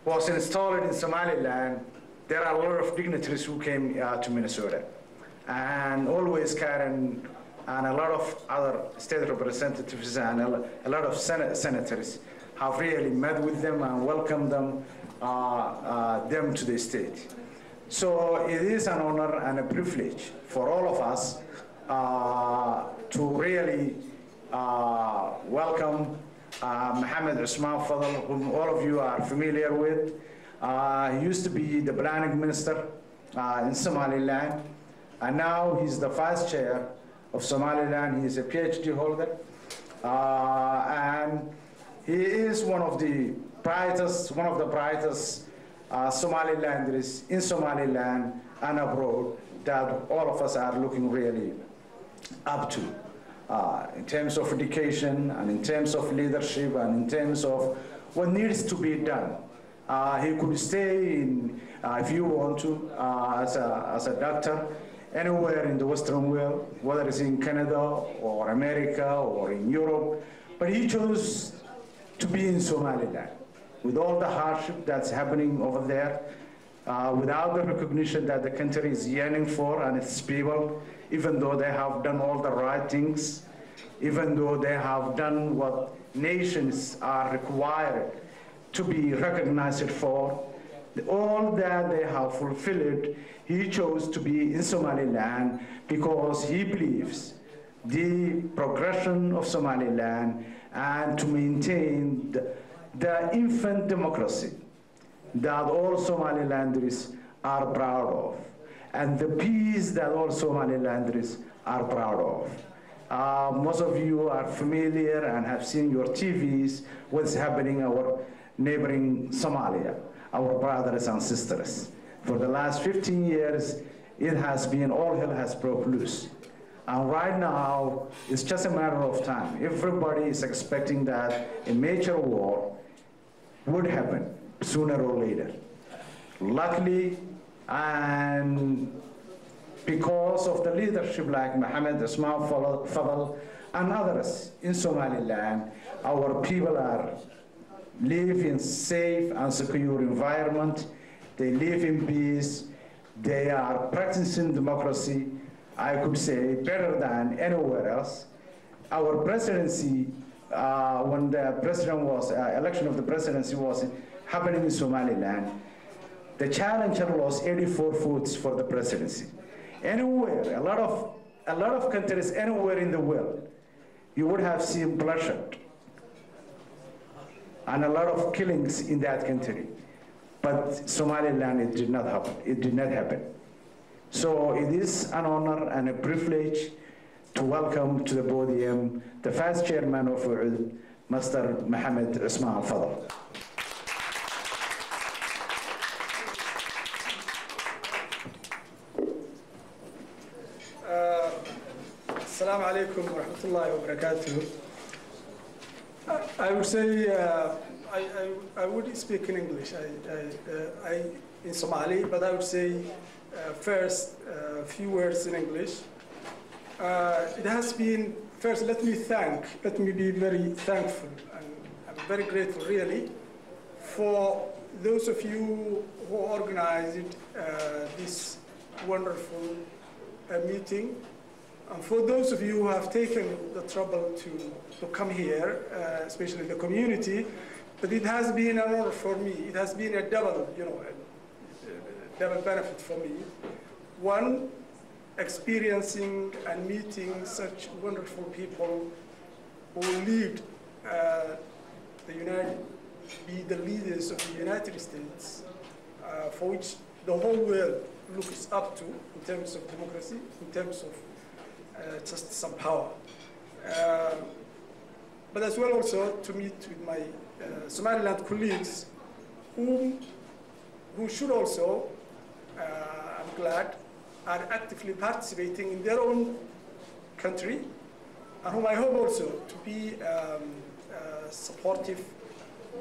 was installed in Somaliland, there are a lot of dignitaries who came to Minnesota. And always Karen and a lot of other state representatives and a lot of senators have really met with them and welcomed them to the state. So it is an honor and a privilege for all of us to really welcome Mohammed Usman Fadal, whom all of you are familiar with. He used to be the planning minister in Somaliland, and now he's the vice chair of Somaliland. He's a PhD holder, and he is one of the brightest Somalilanders in Somaliland and abroad that all of us are looking really up to. In terms of education and in terms of leadership and in terms of what needs to be done. He could stay in, if you want to, as a doctor anywhere in the Western world, whether it's in Canada or America or in Europe, but he chose to be in Somaliland with all the hardship that's happening over there, without the recognition that the country is yearning for and its people, even though they have done all the right things, even though they have done what nations are required to be recognized for, all that they have fulfilled, he chose to be in Somaliland because he believes the progression of Somaliland and to maintain the infant democracy that all Somalilanders are proud of, and the peace that all Somalilanders are proud of. Most of you are familiar and have seen your TVs what's happening in our neighboring Somalia, our brothers and sisters. For the last 15 years, it has been, all hell has broke loose. And right now, it's just a matter of time. Everybody is expecting that a major war would happen sooner or later. Luckily, and because of the leadership like Mohammed Usman Fadal and others in Somaliland, our people are live in safe and secure environment. They live in peace. They are practicing democracy, I could say, better than anywhere else. Our presidency, when the president was, election of the presidency was happening in Somaliland, the challenger lost 84 votes for the presidency. Anywhere, a lot of countries anywhere in the world, you would have seen bloodshed and a lot of killings in that country. But Somaliland, it did not happen. It did not happen. So it is an honor and a privilege to welcome to the podium the first chairman of UUD, Mr. Mohammed Usman Fadal. Assalamu alaikum wa rahmatullahi wa barakatuh. I would say I would speak in English. In Somali, but I would say first a few words in English. It has been, first let me be very thankful and I'm very grateful really for those of you who organized this wonderful meeting, and for those of you who have taken the trouble to come here, especially the community. But it has been an honor for me. It has been a double, double benefit for me. One, experiencing and meeting such wonderful people who lead be the leaders of the United States, for which the whole world looks up to in terms of democracy, in terms of justice and power. But as well also to meet with my Somaliland colleagues who should also, I'm glad, are actively participating in their own country, and whom I hope also to be supportive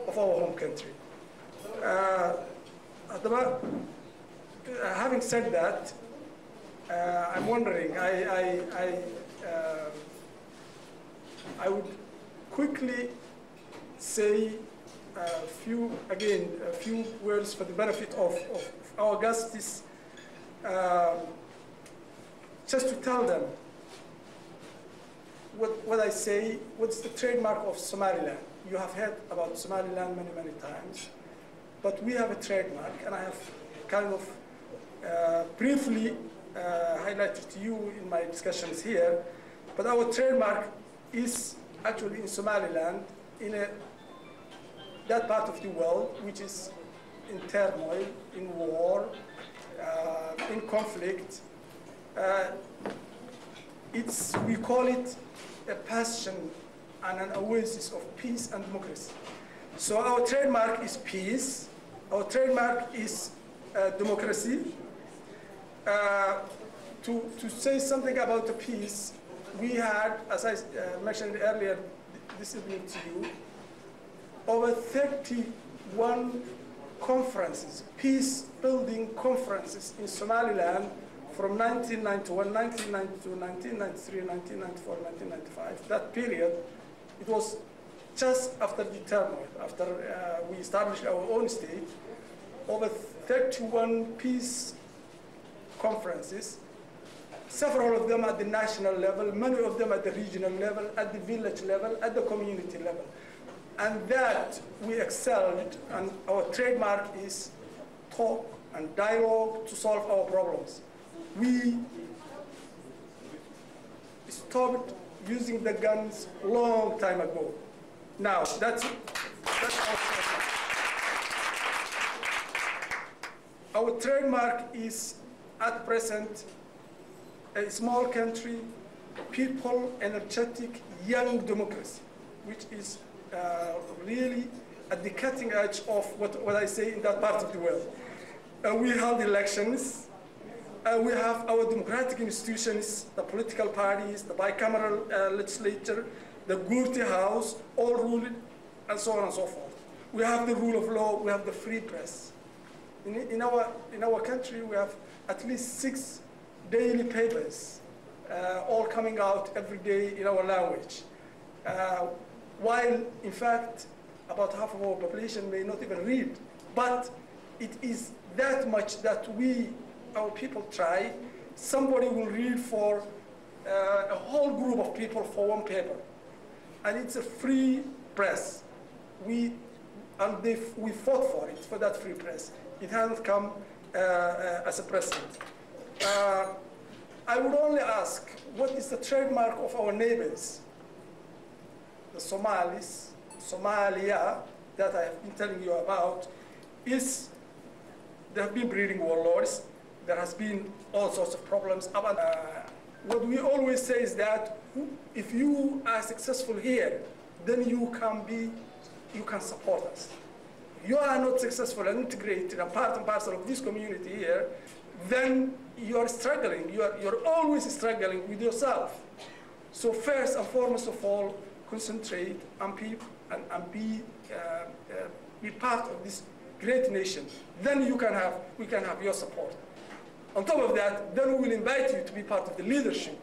of our home country. Having said that, I'm wondering, I would quickly say a few words for the benefit of our guests, just to tell them what I say, what's the trademark of Somaliland. You have heard about Somaliland many, many times, but we have a trademark, and I have kind of briefly highlighted to you in my discussions here, but our trademark is actually in Somaliland, in that part of the world which is in turmoil, in war, in conflict. We call it a bastion and an oasis of peace and democracy. So our trademark is peace, our trademark is democracy. To say something about the peace, we had, as I mentioned earlier this evening to you, over 31 conferences, peace-building conferences in Somaliland from 1991, 1992, 1993, 1994, 1995. That period, it was just after the turmoil, after we established our own state, over 31 peace conferences, several of them at the national level, many of them at the regional level, at the village level, at the community level. And that we excelled, and our trademark is talk and dialogue to solve our problems. We stopped using the guns a long time ago. Now, that's our trademark. Our trademark is, at present, a small country, people, energetic, young democracy, which is really at the cutting edge of what I say in that part of the world. We held elections. We have our democratic institutions, the political parties, the bicameral legislature, the Gurti House, all ruled, and so on and so forth. We have the rule of law. We have the free press. In our country, we have at least 6 daily papers, all coming out every day in our language. While, in fact, about half of our population may not even read. But it is that much that our people try. Somebody will read for a whole group of people for one paper. And it's a free press. We fought for it, for that free press. It hasn't come as a precedent. I would only ask, what is the trademark of our neighbors? The Somalis, Somalia, that I have been telling you about, they have been breeding warlords. There has been all sorts of problems. What we always say is that if you are successful here, then you can support us. If you are not successful and integrated and part and parcel of this community here, then you are struggling. You're always struggling with yourself. So first and foremost of all, concentrate and be part of this great nation. Then we can have your support. On top of that, then we will invite you to be part of the leadership,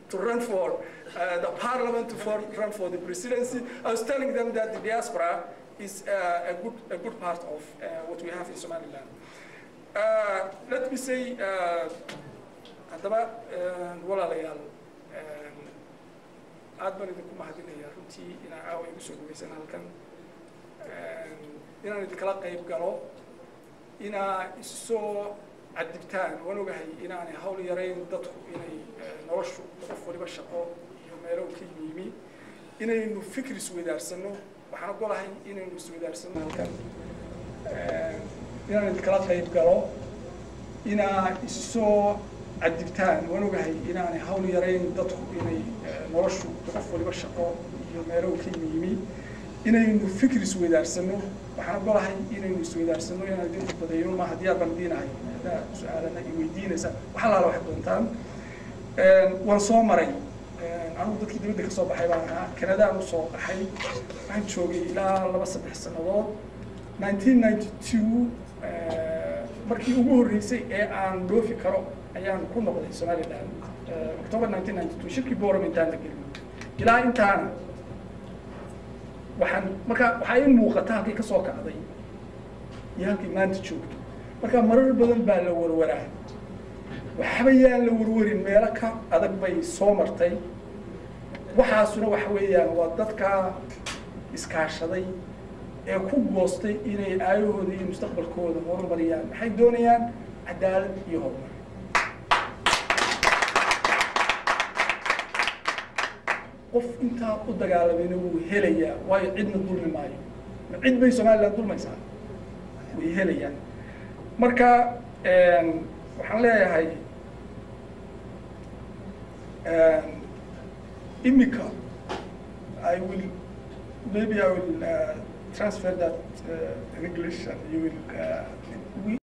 to run for the parliament, to run for the presidency. I was telling them that the diaspora is a good part of what we have in Somaliland. Let me say, aad baan idinku mahadinayaa runtii inaan caawa igu soo dhawaysan halkan, inaan idinkala qayb galo, inaa isoo cadibtaan. Waan ogahay inaanay hawl yarayn dadku inay noloshu qof waliba shaqo iyo meelo ka yimi, inaynu fikir isweydaarsanno. Waxaan ogolahay inaynu isweydaarsanno halkan, inaan idinkala qayb galo, inaa isoo cadibtaan. Waan ogahay inaanay hawl yarayn dadku inay noloshu qof waliba shaqo iyo meelo ka yimi, inaynu fikir isweydaarsanno. waxaan ogolahay inaynu isweydaarsanno inaan idinku badayno ma haddii aan diinahay su'aalana i weydiinaysa waxa la wax doontaan. waan soo maray anigu dadkii dibadda ka soo baxay baan ahaa, Canada aan u soo baxay, waxaan joogay ilaa 2-3 sanadood. 1992 markii ugu horreysay ee aan dhoofi karo ayaan ku noqday Somaliland, October 1992 shirkii Boorame intaan la gelin. ilaa intaana waxaa ii muuqata halkay ka soo kacday iyo halkay maanta joogto marka marar badan baa la warwaraa waxba yaan la warwarin meelo ka adag bay soo martay waxaasuna waxa weeyaan waa dadka iskaashaday ee ku goostay inay aayahooda iyo mustaqbalkooda horumariyaan maxay doonayaan cadaalad iyo horumar qof intaa u dagaalamayna wuu helayaa waayo cidna dulmi maayo cid bay Somaliland dulmaysaa way helayaan marka waxaan leeyahay imika maybe I will transfer that in English and you will